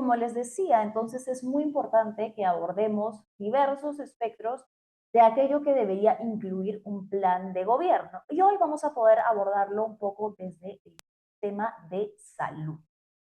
como les decía, entonces es muy importante que abordemos diversos espectros de aquello que debería incluir un plan de gobierno. Y hoy vamos a poder abordarlo un poco desde el tema de salud.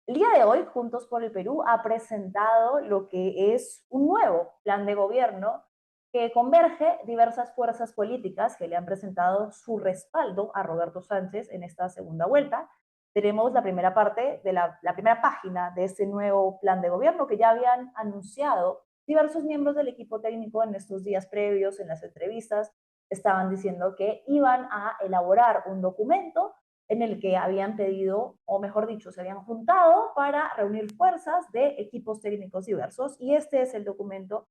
El día de hoy, Juntos por el Perú ha presentado lo que es un nuevo plan de gobierno que converge diversas fuerzas políticas que le han presentado su respaldo a Roberto Sánchez en esta segunda vuelta. Tenemos la primera parte de la primera página de este nuevo plan de gobierno que ya habían anunciado diversos miembros del equipo técnico en estos días previos, en las entrevistas, estaban diciendo que iban a elaborar un documento en el que habían pedido, o mejor dicho, se habían juntado para reunir fuerzas de equipos técnicos diversos y este es el documento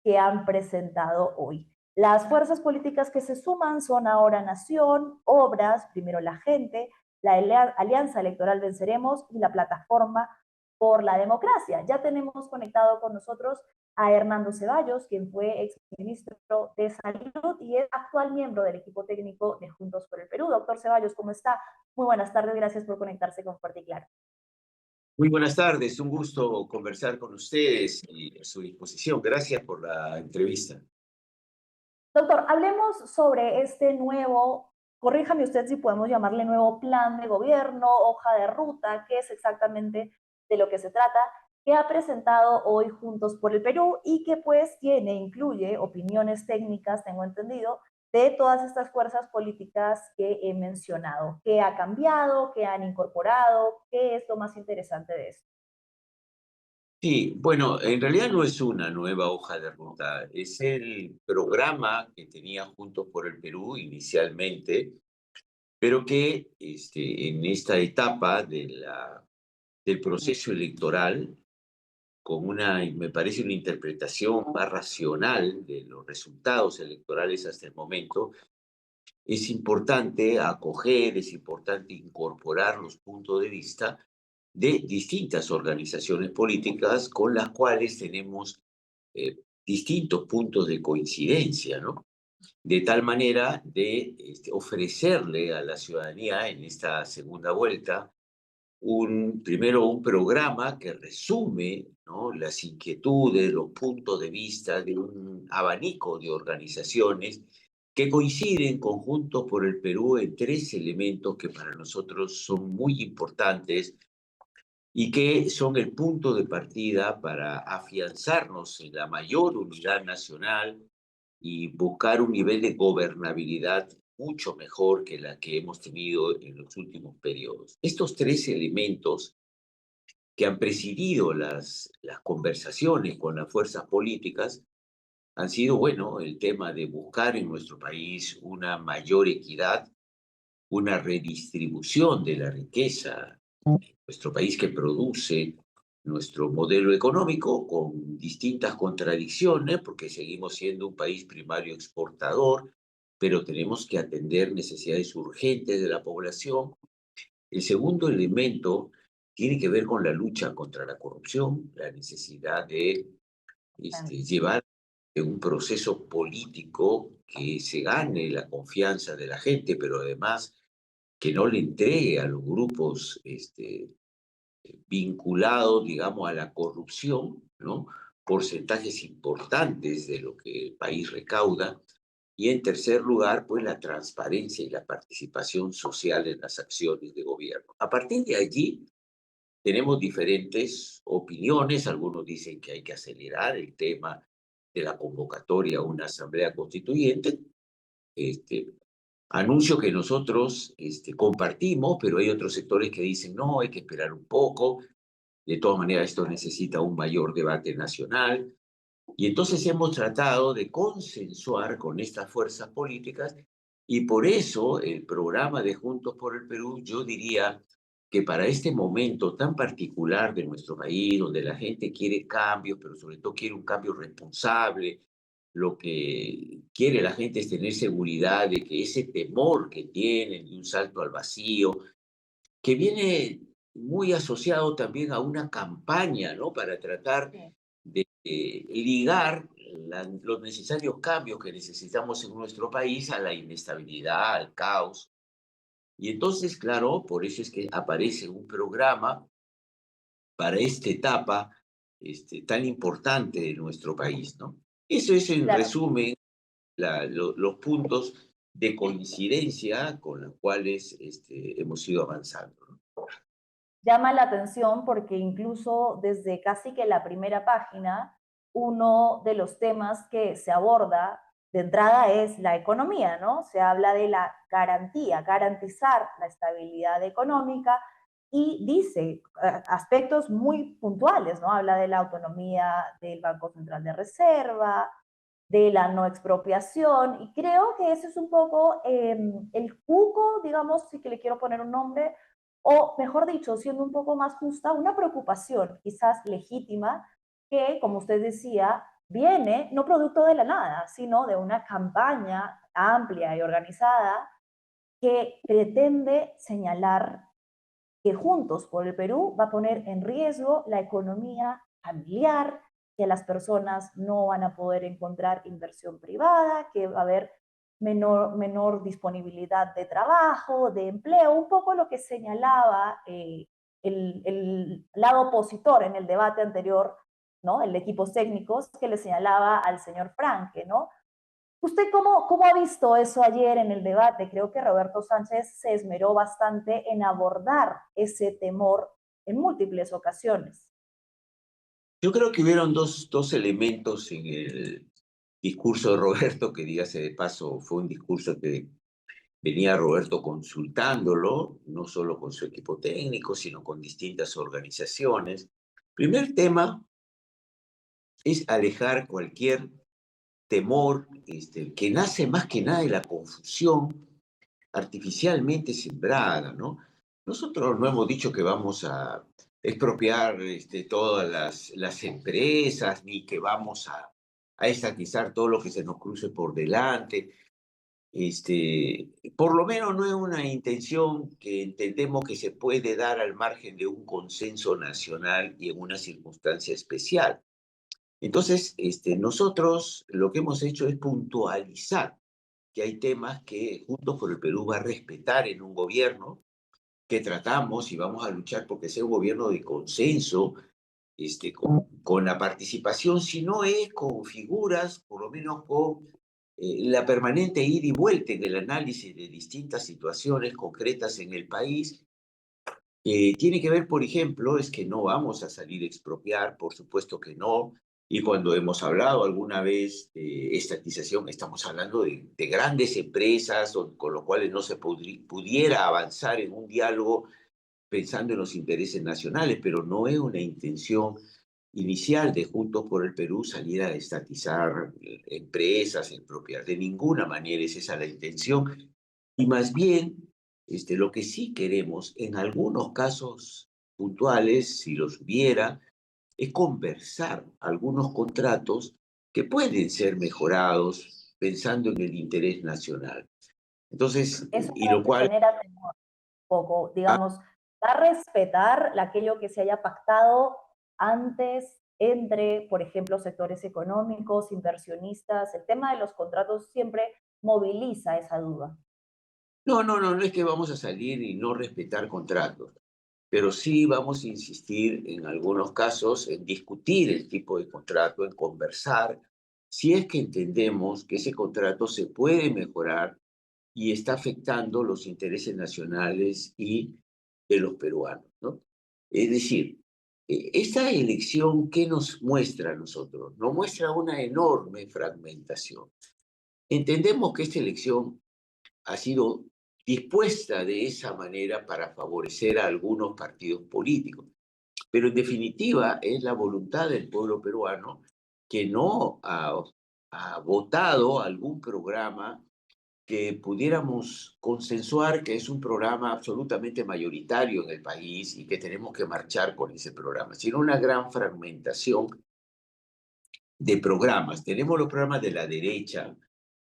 que han presentado hoy. Las fuerzas políticas que se suman son ahora Nación, Obras, Primero la Gente, la Alianza Electoral Venceremos y la Plataforma por la Democracia. Ya tenemos conectado con nosotros a Hernando Ceballos, quien fue exministro de Salud y es actual miembro del equipo técnico de Juntos por el Perú. Doctor Ceballos, ¿cómo está? Muy buenas tardes, gracias por conectarse con Fuerte y Claro. Muy buenas tardes, un gusto conversar con ustedes y a su disposición. Gracias por la entrevista. Doctor, hablemos sobre este nuevo, corríjame usted si podemos llamarle nuevo plan de gobierno, hoja de ruta, qué es exactamente de lo que se trata, que ha presentado hoy Juntos por el Perú y que pues incluye opiniones técnicas, tengo entendido, de todas estas fuerzas políticas que he mencionado. ¿Qué ha cambiado? ¿Qué han incorporado? ¿Qué es lo más interesante de esto? Sí, bueno, en realidad no es una nueva hoja de ruta, es el programa que tenía Juntos por el Perú inicialmente, pero que en esta etapa del proceso electoral, con me parece, una interpretación más racional de los resultados electorales hasta el momento, es importante acoger, es importante incorporar los puntos de vista de distintas organizaciones políticas con las cuales tenemos distintos puntos de coincidencia, ¿no? De tal manera de ofrecerle a la ciudadanía en esta segunda vuelta primero un programa que resume, ¿no?, las inquietudes, los puntos de vista de un abanico de organizaciones que coinciden conjuntos por el Perú en tres elementos que para nosotros son muy importantes y que son el punto de partida para afianzarnos en la mayor unidad nacional y buscar un nivel de gobernabilidad mucho mejor que la que hemos tenido en los últimos periodos. Estos tres elementos que han presidido las conversaciones con las fuerzas políticas han sido, bueno, el tema de buscar en nuestro país una mayor equidad, una redistribución de la riqueza, nuestro país que produce nuestro modelo económico con distintas contradicciones, porque seguimos siendo un país primario exportador, pero tenemos que atender necesidades urgentes de la población. El segundo elemento tiene que ver con la lucha contra la corrupción, la necesidad de llevar un proceso político que se gane la confianza de la gente, pero además que no le entregue a los grupos vinculados, digamos, a la corrupción, ¿no?, porcentajes importantes de lo que el país recauda. Y en tercer lugar, pues la transparencia y la participación social en las acciones de gobierno. A partir de allí, tenemos diferentes opiniones. Algunos dicen que hay que acelerar el tema de la convocatoria a una asamblea constituyente. Este, Anuncio que nosotros compartimos, pero hay otros sectores que dicen no, hay que esperar un poco. De todas maneras, esto necesita un mayor debate nacional. Y entonces hemos tratado de consensuar con estas fuerzas políticas y por eso el programa de Juntos por el Perú, yo diría que para este momento tan particular de nuestro país, donde la gente quiere cambios, pero sobre todo quiere un cambio responsable, lo que quiere la gente es tener seguridad de que ese temor que tienen de un salto al vacío, que viene muy asociado también a una campaña, ¿no?, para tratar Sí. de ligar los necesarios cambios que necesitamos en nuestro país a la inestabilidad, al caos. Y entonces, claro, por eso es que aparece un programa para esta etapa tan importante de nuestro país, ¿no? Eso es, en Claro, resumen, los puntos de coincidencia con los cuales hemos ido avanzando, ¿no? llama la atención porque incluso desde casi que la primera página, uno de los temas que se aborda de entrada es la economía, ¿no? Se habla de la garantía, garantizar la estabilidad económica y dice aspectos muy puntuales, ¿no? Habla de la autonomía del Banco Central de Reserva, de la no expropiación, y creo que ese es un poco el cuco, digamos, si que le quiero poner un nombre, o mejor dicho, siendo un poco más justa, una preocupación quizás legítima que, como usted decía, viene no producto de la nada, sino de una campaña amplia y organizada que pretende señalar que Juntos por el Perú va a poner en riesgo la economía familiar, que las personas no van a poder encontrar inversión privada, que va a haber menor disponibilidad de trabajo, de empleo, un poco lo que señalaba el lado opositor en el debate anterior, ¿no? El de equipos técnicos que le señalaba al señor Franque, ¿no? ¿Usted cómo ha visto eso ayer en el debate? Creo que Roberto Sánchez se esmeró bastante en abordar ese temor en múltiples ocasiones. Yo creo que hubieron dos elementos en el discurso de Roberto, que dígase de paso, fue un discurso que venía Roberto consultándolo, no solo con su equipo técnico, sino con distintas organizaciones. Primer tema es alejar cualquier temor que nace más que nada de la confusión artificialmente sembrada, ¿no? Nosotros no hemos dicho que vamos a expropiar todas las empresas, ni que vamos a estatizar todo lo que se nos cruce por delante. Por lo menos no es una intención que entendemos que se puede dar al margen de un consenso nacional y en una circunstancia especial. Entonces, nosotros lo que hemos hecho es puntualizar que hay temas que Juntos por el Perú va a respetar en un gobierno, que tratamos y vamos a luchar porque sea un gobierno de consenso, con la participación, si no es con figuras, por lo menos con la permanente ida y vuelta en el análisis de distintas situaciones concretas en el país. Tiene que ver, por ejemplo, es que no vamos a salir a expropiar, por supuesto que no. Y cuando hemos hablado alguna vez de estatización, estamos hablando de grandes empresas con lo cuales no se pudiera avanzar en un diálogo pensando en los intereses nacionales, pero no es una intención inicial de Juntos por el Perú salir a estatizar empresas, expropiar. De ninguna manera es esa la intención. Y más bien, lo que sí queremos, en algunos casos puntuales, si los hubiera, es conversar algunos contratos que pueden ser mejorados pensando en el interés nacional. Entonces, Eso y es lo lo que cual, genera temor, un poco, digamos, va a respetar aquello que se haya pactado antes entre, por ejemplo, sectores económicos, inversionistas. El tema de los contratos siempre moviliza esa duda. no es que vamos a salir y no respetar contratos, pero sí vamos a insistir en algunos casos en discutir el tipo de contrato, en conversar, si es que entendemos que ese contrato se puede mejorar y está afectando los intereses nacionales y de los peruanos, ¿no? Es decir, esta elección, ¿qué nos muestra a nosotros? Nos muestra una enorme fragmentación. Entendemos que esta elección ha sido dispuesta de esa manera para favorecer a algunos partidos políticos, pero en definitiva es la voluntad del pueblo peruano que no ha votado algún programa que pudiéramos consensuar que es un programa absolutamente mayoritario en el país y que tenemos que marchar con ese programa, sino una gran fragmentación de programas. Tenemos los programas de la derecha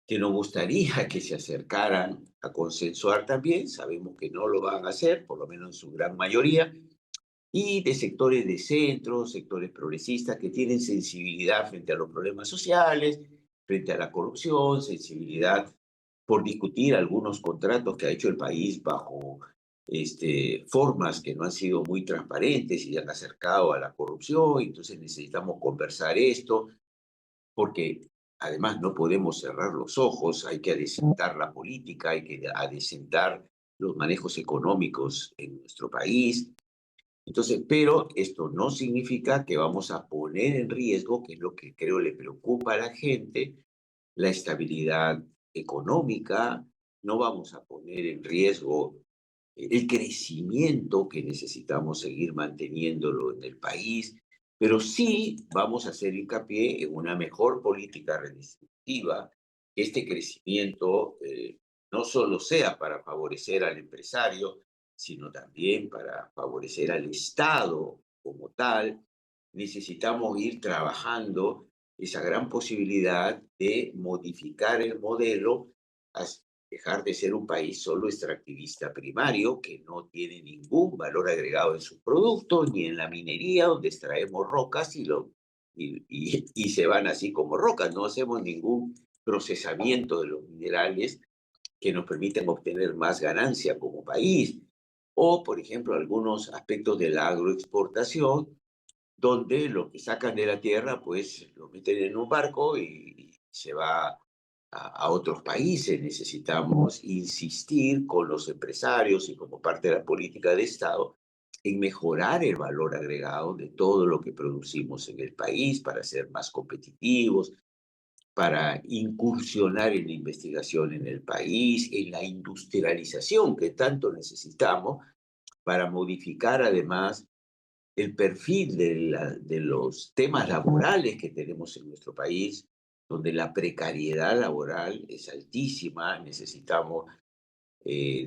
que nos gustaría que se acercaran a consensuar también, sabemos que no lo van a hacer, por lo menos en su gran mayoría, y de sectores de centro, sectores progresistas que tienen sensibilidad frente a los problemas sociales, frente a la corrupción, sensibilidad por discutir algunos contratos que ha hecho el país bajo formas que no han sido muy transparentes y han acercado a la corrupción. Entonces necesitamos conversar esto, porque además no podemos cerrar los ojos, hay que adecentar la política, hay que adecentar los manejos económicos en nuestro país. Entonces, pero esto no significa que vamos a poner en riesgo, que es lo que creo le preocupa a la gente, la estabilidad económica, no vamos a poner en riesgo el crecimiento que necesitamos seguir manteniéndolo en el país, pero sí vamos a hacer hincapié en una mejor política redistributiva, que este crecimiento no solo sea para favorecer al empresario, sino también para favorecer al Estado como tal. Necesitamos ir trabajando esa gran posibilidad de modificar el modelo, dejar de ser un país solo extractivista primario, que no tiene ningún valor agregado en sus productos, ni en la minería, donde extraemos rocas y se van así como rocas. No hacemos ningún procesamiento de los minerales que nos permitan obtener más ganancia como país. O, por ejemplo, algunos aspectos de la agroexportación, donde lo que sacan de la tierra, pues lo meten en un barco y se va a otros países. Necesitamos insistir con los empresarios y como parte de la política de Estado en mejorar el valor agregado de todo lo que producimos en el país para ser más competitivos, para incursionar en la investigación en el país, en la industrialización que tanto necesitamos, para modificar además el perfil de los temas laborales que tenemos en nuestro país, donde la precariedad laboral es altísima. Necesitamos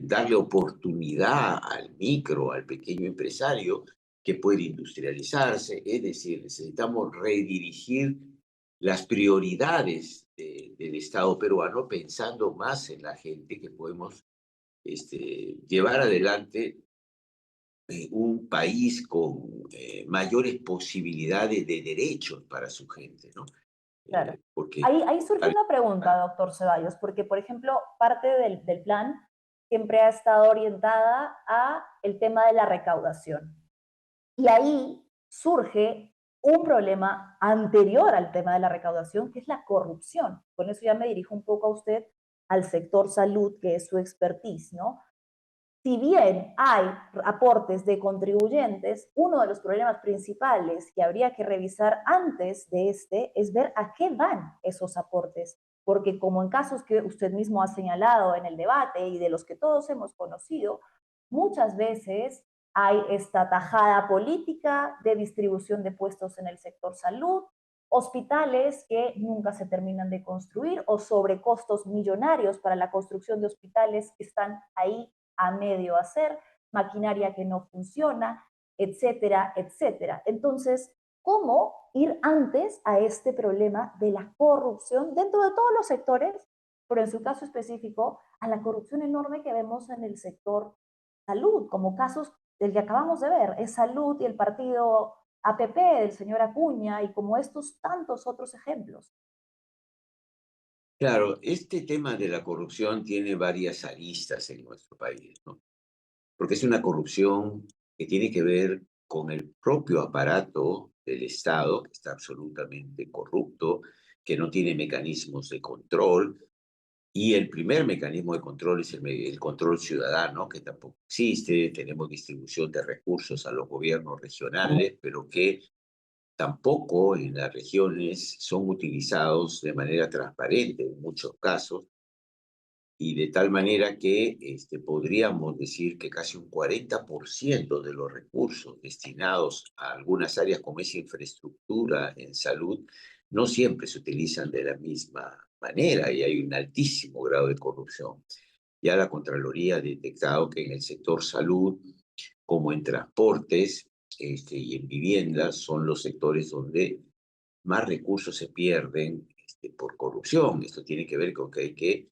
darle oportunidad al micro, al pequeño empresario que puede industrializarse. Es decir, necesitamos redirigir las prioridades del Estado peruano pensando más en la gente, que podemos llevar adelante un país con mayores posibilidades de derechos para su gente, ¿no? Claro. Porque Ahí surge una pregunta, doctor Ceballos, porque, por ejemplo, parte del plan siempre ha estado orientada a el tema de la recaudación. Y ahí surge un problema anterior al tema de la recaudación, que es la corrupción. Con eso ya me dirijo un poco a usted, al sector salud, que es su expertise, ¿no? Si bien hay aportes de contribuyentes, uno de los problemas principales que habría que revisar antes de este es ver a qué van esos aportes, porque como en casos que usted mismo ha señalado en el debate y de los que todos hemos conocido, muchas veces hay esta tajada política de distribución de puestos en el sector salud, hospitales que nunca se terminan de construir o sobrecostos millonarios para la construcción de hospitales que están ahí a medio hacer, maquinaria que no funciona, etcétera, etcétera. Entonces, ¿cómo ir antes a este problema de la corrupción dentro de todos los sectores, pero en su caso específico, a la corrupción enorme que vemos en el sector salud, como casos del que acabamos de ver, es Salud y el partido APP del señor Acuña y como estos tantos otros ejemplos? claro, este tema de la corrupción tiene varias aristas en nuestro país, ¿no? Porque es una corrupción que tiene que ver con el propio aparato del Estado, que está absolutamente corrupto, que no tiene mecanismos de control. Y el primer mecanismo de control es el control ciudadano, que tampoco existe. Tenemos distribución de recursos a los gobiernos regionales, pero que tampoco en las regiones son utilizados de manera transparente en muchos casos, y de tal manera que podríamos decir que casi un 40% de los recursos destinados a algunas áreas como es infraestructura en salud no siempre se utilizan de la misma manera y hay un altísimo grado de corrupción. Ya la Contraloría ha detectado que en el sector salud, como en transportes y en viviendas, son los sectores donde más recursos se pierden por corrupción. Esto tiene que ver con que hay que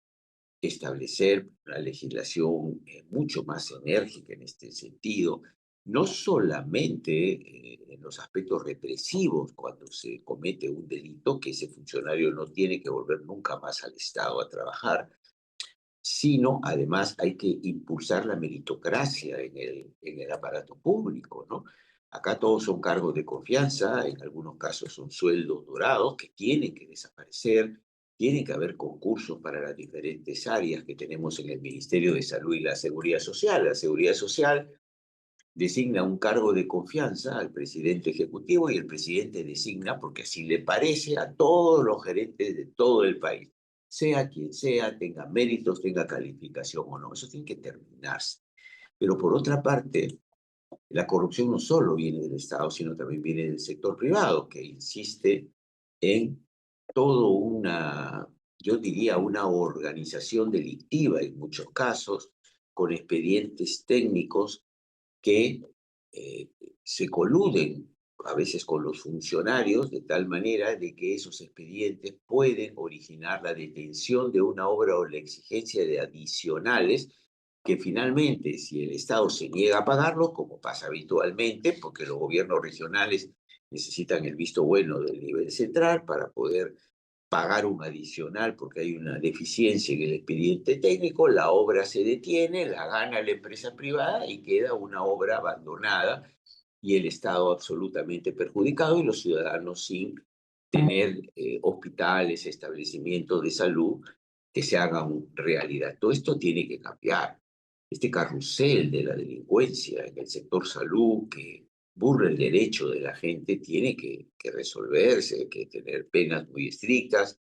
establecer una legislación mucho más enérgica en este sentido, no solamente en los aspectos represivos cuando se comete un delito, que ese funcionario no tiene que volver nunca más al Estado a trabajar, sino además hay que impulsar la meritocracia en el aparato público, ¿no? Acá todos son cargos de confianza, en algunos casos son sueldos dorados que tienen que desaparecer, tienen que haber concursos para las diferentes áreas que tenemos en el Ministerio de Salud y la Seguridad Social. La Seguridad Social designa un cargo de confianza al presidente ejecutivo y el presidente designa, porque así le parece, a todos los gerentes de todo el país, sea quien sea, tenga méritos, tenga calificación o no. Eso tiene que terminarse. Pero por otra parte, la corrupción no solo viene del Estado, sino también viene del sector privado, que insiste en todo una, yo diría, una organización delictiva en muchos casos, con expedientes técnicos que eh, se coluden a veces con los funcionarios de tal manera de que esos expedientes pueden originar la detención de una obra o la exigencia de adicionales que finalmente, si el Estado se niega a pagarlos, como pasa habitualmente, porque los gobiernos regionales necesitan el visto bueno del nivel central para poder pagar un adicional porque hay una deficiencia en el expediente técnico, la obra se detiene, la gana la empresa privada y queda una obra abandonada y el Estado absolutamente perjudicado y los ciudadanos sin tener hospitales, establecimientos de salud que se hagan realidad. Todo esto tiene que cambiar. Este carrusel de la delincuencia en el sector salud que burla el derecho de la gente tiene que resolverse, que tener penas muy estrictas.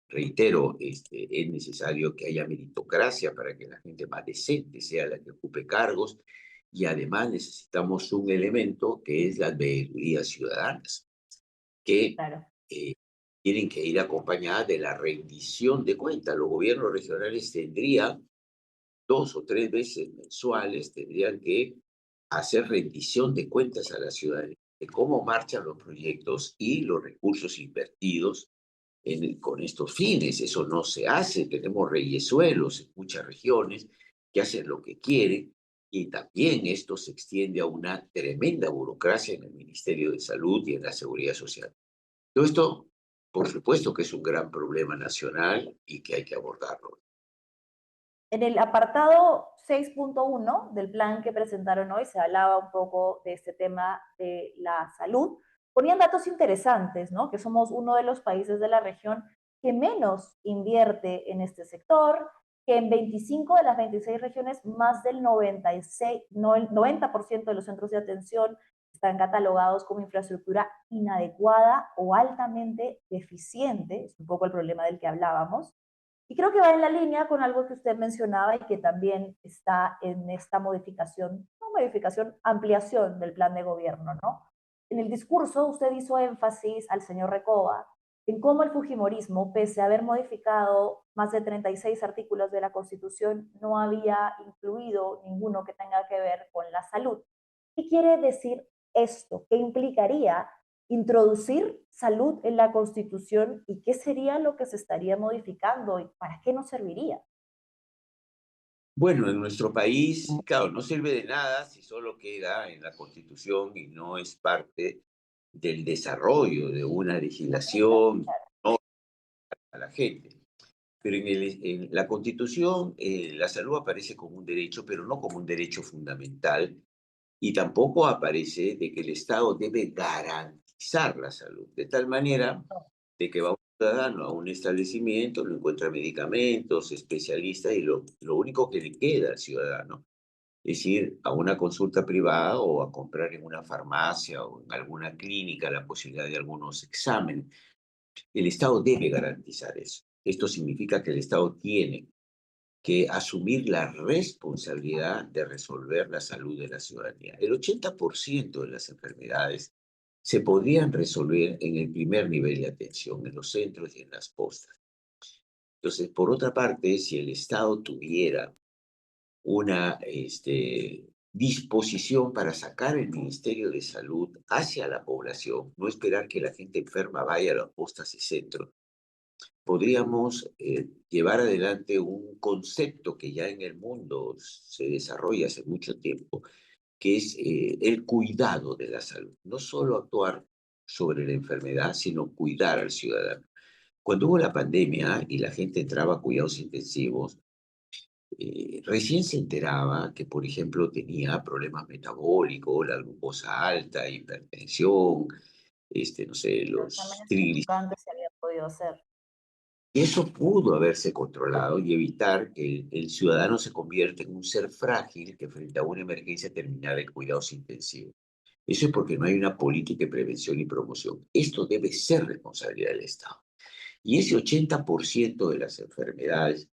Reitero, es necesario que haya meritocracia para que la gente más decente sea la que ocupe cargos y además necesitamos un elemento que es las veedurías ciudadanas, que Claro. eh, tienen que ir acompañadas de la rendición de cuentas. Los gobiernos regionales tendrían 2 o 3 veces mensuales, tendrían que hacer rendición de cuentas a la ciudadanía de cómo marchan los proyectos y los recursos invertidos con estos fines. Eso no se hace. Tenemos reyesuelos en muchas regiones que hacen lo que quieren y también esto se extiende a una tremenda burocracia en el Ministerio de Salud y en la Seguridad Social. Todo esto, por supuesto que es un gran problema nacional y que hay que abordarlo. En el apartado 6.1 del plan que presentaron hoy se hablaba un poco de este tema de la salud. Ponían datos interesantes, ¿no? Que somos uno de los países de la región que menos invierte en este sector, que en 25 de las 26 regiones más del 96, no, el 90% de los centros de atención están catalogados como infraestructura inadecuada o altamente deficiente, es un poco el problema del que hablábamos. Y creo que va en la línea con algo que usted mencionaba y que también está en esta modificación, no modificación, ampliación del plan de gobierno, ¿no? En el discurso usted hizo énfasis al señor Recoba en cómo el fujimorismo, pese a haber modificado más de 36 artículos de la Constitución, no había incluido ninguno que tenga que ver con la salud. ¿Qué quiere decir esto? ¿Qué implicaría introducir salud en la Constitución y qué sería lo que se estaría modificando y para qué nos serviría? Bueno, en nuestro país, claro, no sirve de nada si solo queda en la Constitución y no es parte del desarrollo de una legislación a la gente. Pero en la Constitución la salud aparece como un derecho, pero no como un derecho fundamental, y tampoco aparece de que el Estado debe garantizar la salud, de tal manera de que va un ciudadano a un establecimiento, no encuentra medicamentos, especialistas, y lo único que le queda al ciudadano es ir a una consulta privada o a comprar en una farmacia o en alguna clínica la posibilidad de algunos exámenes. El Estado debe garantizar eso. Esto significa que el Estado tiene que asumir la responsabilidad de resolver la salud de la ciudadanía. El 80% de las enfermedades se podrían resolver en el primer nivel de atención, en los centros y en las postas. Entonces, por otra parte, si el Estado tuviera una disposición para sacar el Ministerio de Salud hacia la población, no esperar que la gente enferma vaya a las postas y centros, podríamos llevar adelante un concepto que ya en el mundo se desarrolla hace mucho tiempo, que es el cuidado de la salud. No solo actuar sobre la enfermedad, sino cuidar al ciudadano. Cuando hubo la pandemia y la gente entraba a cuidados intensivos, recién se enteraba que, por ejemplo, tenía problemas metabólicos, la glucosa alta, hipertensión, no sé, Los los exámenes que triglicéridos. nunca antes se había podido hacer. Y eso pudo haberse controlado y evitar que el ciudadano se convierta en un ser frágil que frente a una emergencia terminara en cuidados intensivos. Eso es porque no hay una política de prevención y promoción. Esto debe ser responsabilidad del Estado. Y ese 80% de las enfermedades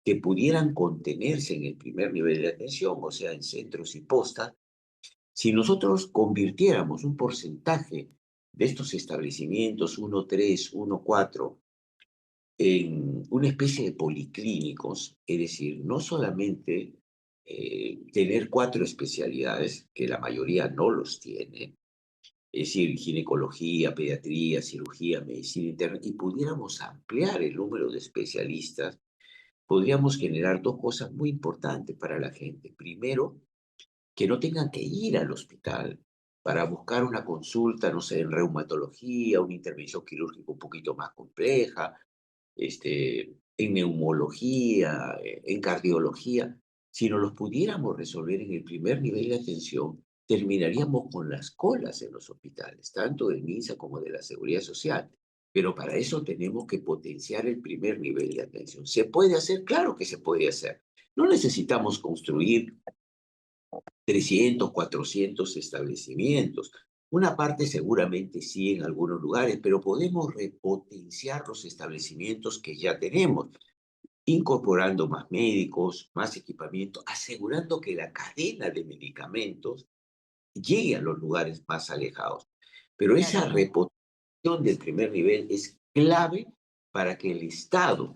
que pudieran contenerse en el primer nivel de atención, o sea, en centros y postas, si nosotros convirtiéramos un porcentaje de estos establecimientos 1.3, 1.4, en una especie de policlínicos, es decir, no solamente tener 4 especialidades, que la mayoría no los tiene, es decir, ginecología, pediatría, cirugía, medicina interna, y pudiéramos ampliar el número de especialistas, podríamos generar 2 cosas muy importantes para la gente. Primero, que no tengan que ir al hospital para buscar una consulta, no sé, en reumatología, una intervención quirúrgica un poquito más compleja, en neumología, en cardiología. Si no los pudiéramos resolver en el primer nivel de atención, terminaríamos con las colas en los hospitales, tanto del MINSA como de la Seguridad Social. Pero para eso tenemos que potenciar el primer nivel de atención. ¿Se puede hacer? Claro que se puede hacer. No necesitamos construir 300, 400 establecimientos. Una parte seguramente sí en algunos lugares, pero podemos repotenciar los establecimientos que ya tenemos, incorporando más médicos, más equipamiento, asegurando que la cadena de medicamentos llegue a los lugares más alejados. Pero esa Claro. reposición del primer nivel es clave para que el Estado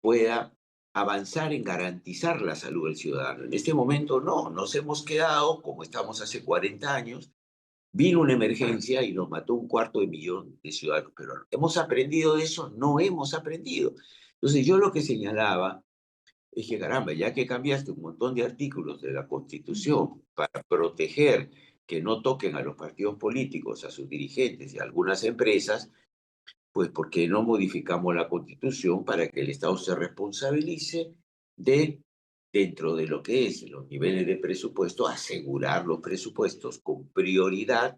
pueda avanzar en garantizar la salud del ciudadano. En este momento no, nos hemos quedado como estamos hace 40 años, vino una emergencia y nos mató 250.000 de ciudadanos, pero ¿hemos aprendido de eso? No hemos aprendido. Entonces yo lo que señalaba es que, caramba, ya que cambiaste un montón de artículos de la Constitución para proteger que no toquen a los partidos políticos, a sus dirigentes y a algunas empresas, pues, ¿por qué no modificamos la Constitución para que el Estado se responsabilice de, dentro de lo que es los niveles de presupuesto, asegurar los presupuestos con prioridad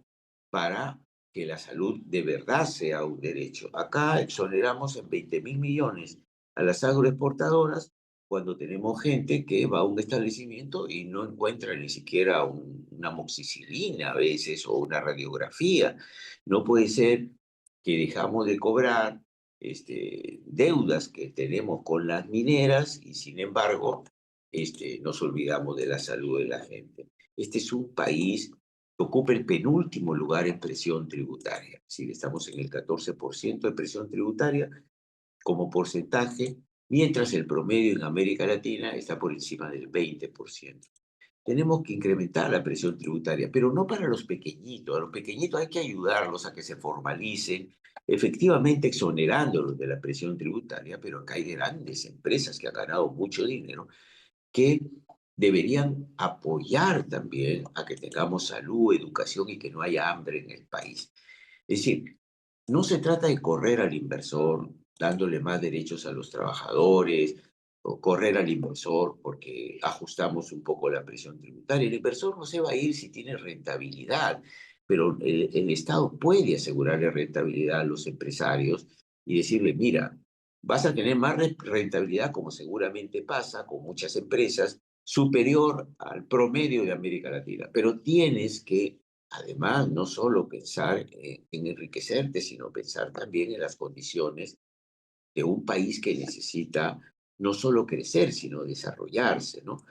para que la salud de verdad sea un derecho? Acá exoneramos en 20.000 millones a las agroexportadoras cuando tenemos gente que va a un establecimiento y no encuentra ni siquiera una amoxicilina a veces o una radiografía. No puede ser que dejamos de cobrar deudas que tenemos con las mineras y sin embargo nos olvidamos de la salud de la gente. Este es un país que ocupa el penúltimo lugar en presión tributaria. Si estamos en el 14% de presión tributaria como porcentaje, mientras el promedio en América Latina está por encima del 20%. Tenemos que incrementar la presión tributaria, pero no para los pequeñitos. A los pequeñitos hay que ayudarlos a que se formalicen, efectivamente exonerándolos de la presión tributaria, pero acá hay grandes empresas que han ganado mucho dinero que deberían apoyar también a que tengamos salud, educación y que no haya hambre en el país. Es decir, no se trata de correr al inversor dándole más derechos a los trabajadores o correr al inversor porque ajustamos un poco la presión tributaria. El inversor no se va a ir si tiene rentabilidad, pero el Estado puede asegurarle rentabilidad a los empresarios y decirle, mira, vas a tener más rentabilidad, como seguramente pasa con muchas empresas, superior al promedio de América Latina, pero tienes que además, no solo pensar en enriquecerte, sino pensar también en las condiciones de un país que necesita no solo crecer, sino desarrollarse, ¿no?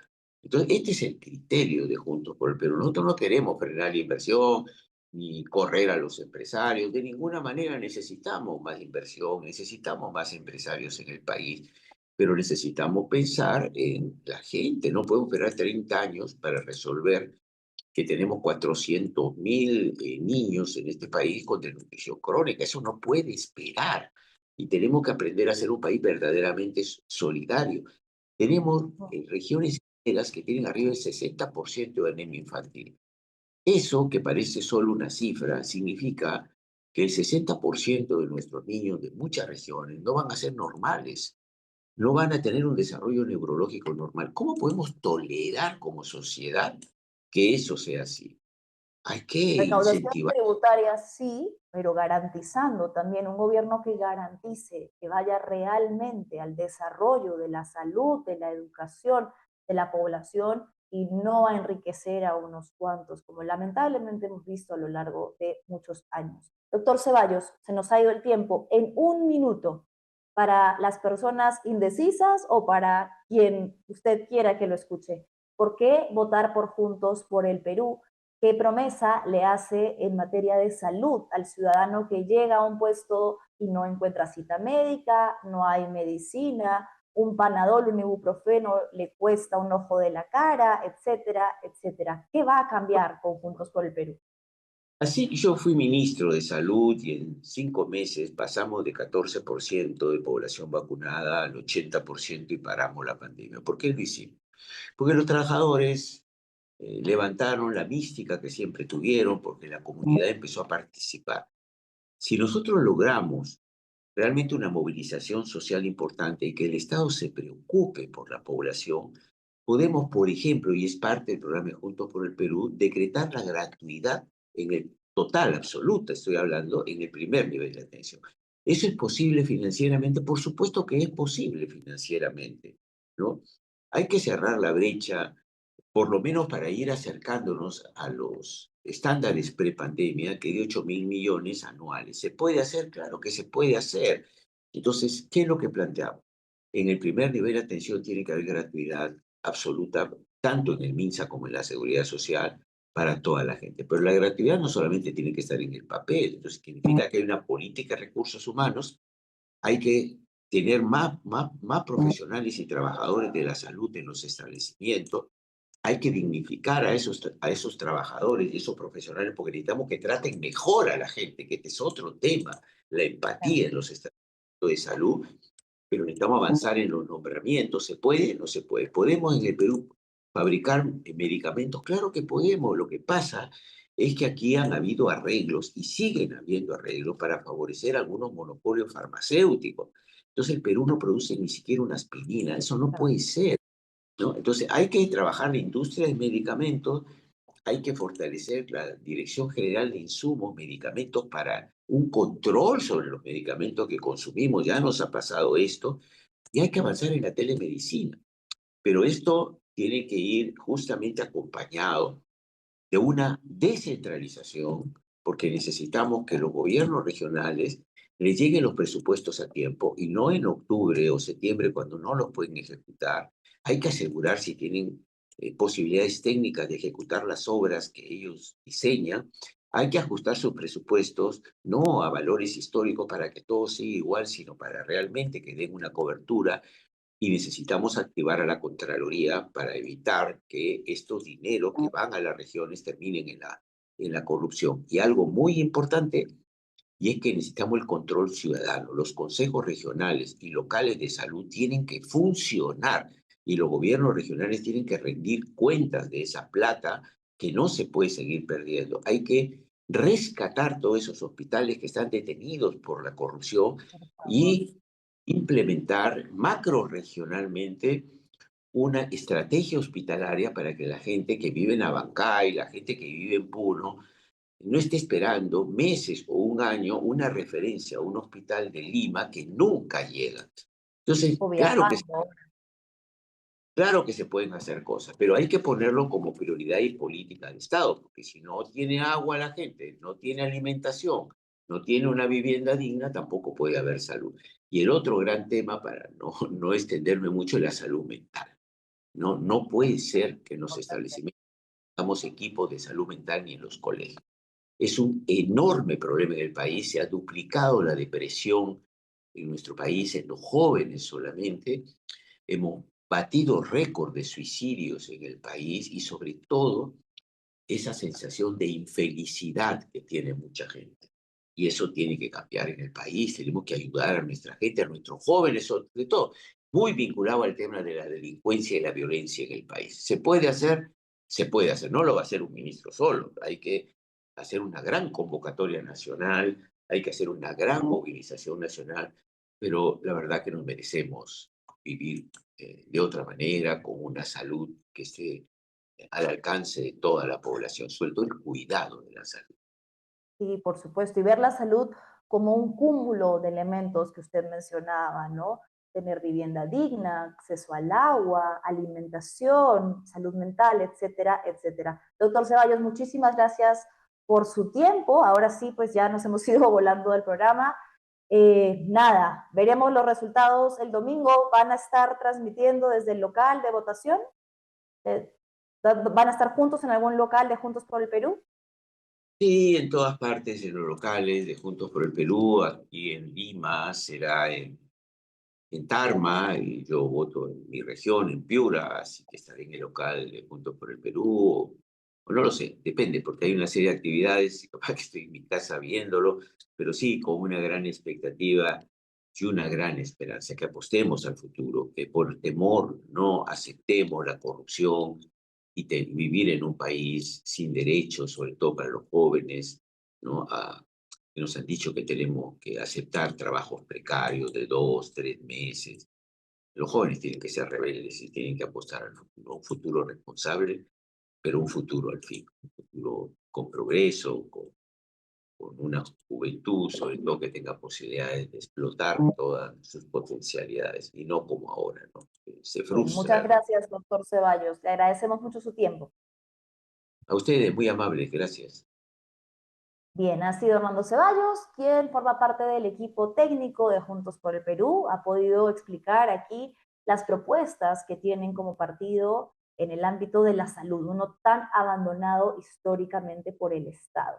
Entonces, este es el criterio de Juntos por el Perú. Nosotros no queremos frenar la inversión ni correr a los empresarios. De ninguna manera necesitamos más inversión, necesitamos más empresarios en el país, pero necesitamos pensar en la gente. No podemos esperar 30 años para resolver que tenemos 400.000 niños en este país con desnutrición crónica. Eso no puede esperar. Y tenemos que aprender a ser un país verdaderamente solidario. Tenemos regiones enteras que tienen arriba del 60% de anemia infantil. Eso, que parece solo una cifra, significa que el 60% de nuestros niños de muchas regiones no van a ser normales. no van a tener un desarrollo neurológico normal. ¿Cómo podemos tolerar como sociedad que eso sea así? Hay que Recaudación incentivar. tributaria sí, pero garantizando también un gobierno que garantice que vaya realmente al desarrollo de la salud, de la educación de la población y no a enriquecer a unos cuantos, como lamentablemente hemos visto a lo largo de muchos años. Doctor Ceballos, se nos ha ido el tiempo. En un minuto, para las personas indecisas o para quien usted quiera que lo escuche, ¿por qué votar por Juntos por el Perú? ¿Qué promesa le hace en materia de salud al ciudadano que llega a un puesto y no encuentra cita médica, no hay medicina, un panadol, un ibuprofeno le cuesta un ojo de la cara, etcétera, etcétera? ¿Qué va a cambiar con Juntos por el Perú? Así que yo fui ministro de Salud y en 5 meses pasamos de 14% de población vacunada al 80% y paramos la pandemia. ¿Por qué lo hicimos? Porque los trabajadores levantaron la mística que siempre tuvieron, porque la comunidad empezó a participar. Si nosotros logramos realmente una movilización social importante y que el Estado se preocupe por la población, podemos, por ejemplo, y es parte del programa de Juntos por el Perú, decretar la gratuidad en el total, absoluta, estoy hablando, en el primer nivel de atención. ¿Eso es posible financieramente? Por supuesto que es posible financieramente, ¿no? Hay que cerrar la brecha por lo menos para ir acercándonos a los estándares prepandemia, que de 8.000 millones anuales. ¿Se puede hacer? Claro que se puede hacer. Entonces, ¿qué es lo que planteamos? En el primer nivel de atención tiene que haber gratuidad absoluta, tanto en el MINSA como en la Seguridad Social, para toda la gente. Pero la gratuidad no solamente tiene que estar en el papel, entonces significa que hay una política de recursos humanos, hay que tener más profesionales y trabajadores de la salud en los establecimientos, hay que dignificar a esos trabajadores y esos profesionales porque necesitamos que traten mejor a la gente, que este es otro tema, la empatía en los establecimientos de salud, pero necesitamos avanzar en los nombramientos. ¿Se puede? No se puede. ¿Podemos en el Perú fabricar medicamentos? Claro que podemos. Lo que pasa es que aquí han habido arreglos y siguen habiendo arreglos para favorecer algunos monopolios farmacéuticos. Entonces el Perú no produce ni siquiera una aspirina. Eso no puede ser, ¿no? Entonces, hay que trabajar la industria de medicamentos, hay que fortalecer la Dirección General de Insumos, Medicamentos para un control sobre los medicamentos que consumimos. Ya nos ha pasado esto y hay que avanzar en la telemedicina. Pero esto tiene que ir justamente acompañado de una descentralización, porque necesitamos que los gobiernos regionales les lleguen los presupuestos a tiempo y no en octubre o septiembre cuando no los pueden ejecutar. Hay que asegurar si tienen posibilidades técnicas de ejecutar las obras que ellos diseñan. Hay que ajustar sus presupuestos no a valores históricos para que todo siga igual, sino para realmente que den una cobertura, y necesitamos activar a la Contraloría para evitar que estos dineros que van a las regiones terminen en la corrupción. Y algo muy importante, y es que necesitamos el control ciudadano. Los consejos regionales y locales de salud tienen que funcionar y los gobiernos regionales tienen que rendir cuentas de esa plata que no se puede seguir perdiendo. Hay que rescatar todos esos hospitales que están detenidos por la corrupción Por favor. y implementar macro-regionalmente una estrategia hospitalaria para que la gente que vive en Abancay, la gente que vive en Puno, no esté esperando meses o un año una referencia a un hospital de Lima que nunca llega. Entonces, O viajando. claro que se pueden hacer cosas, pero hay que ponerlo como prioridad y política de Estado, porque si no tiene agua la gente, no tiene alimentación, no tiene una vivienda digna, tampoco puede haber salud. Y el otro gran tema, para no extenderme mucho, es la salud mental. No puede ser que en los establecimientos tengamos equipos de salud mental ni en los colegios. Es un enorme problema en el país, se ha duplicado la depresión en nuestro país, en los jóvenes solamente. Hemos batido récord de suicidios en el país y sobre todo esa sensación de infelicidad que tiene mucha gente. Y eso tiene que cambiar en el país, tenemos que ayudar a nuestra gente, a nuestros jóvenes, sobre todo, muy vinculado al tema de la delincuencia y la violencia en el país. ¿Se puede hacer? Se puede hacer, no lo va a hacer un ministro solo, hay que hacer una gran convocatoria nacional, hay que hacer una gran movilización nacional, pero la verdad que nos merecemos vivir de otra manera, con una salud que esté al alcance de toda la población, sobre todo el cuidado de la salud. Sí, por supuesto, y ver la salud como un cúmulo de elementos que usted mencionaba, ¿no? Tener vivienda digna, acceso al agua, alimentación, salud mental, etcétera, etcétera. Doctor Ceballos, muchísimas gracias por su tiempo. Ahora sí, pues ya nos hemos ido volando del programa. Nada, veremos los resultados el domingo. ¿Van a estar transmitiendo desde el local de votación? Eh, ¿Van a estar juntos en algún local de Juntos por el Perú? Sí, en todas partes, en los locales de Juntos por el Perú, aquí en Lima, será en Tarma, y yo voto en mi región, en Piura, así que estaré en el local de Juntos por el Perú, o no lo sé, depende, porque hay una serie de actividades, y capaz que estoy en mi casa viéndolo, pero sí con una gran expectativa y una gran esperanza, que apostemos al futuro, que por temor no aceptemos la corrupción y vivir en un país sin derechos, sobre todo para los jóvenes, ¿no? Que nos han dicho que tenemos que aceptar trabajos precarios de 2, 3 meses. Los jóvenes tienen que ser rebeldes y tienen que apostar al futuro, un futuro responsable, pero un futuro al fin, un futuro con progreso, con una juventud, sobre todo que tenga posibilidades de explotar todas sus potencialidades y no como ahora, ¿no? Que se Bien, muchas frustra, ¿no? gracias, doctor Ceballos. Le agradecemos mucho su tiempo. A ustedes, muy amables, gracias. Bien, ha sido Armando Ceballos, quien forma parte del equipo técnico de Juntos por el Perú. Ha podido explicar aquí las propuestas que tienen como partido en el ámbito de la salud, uno tan abandonado históricamente por el Estado.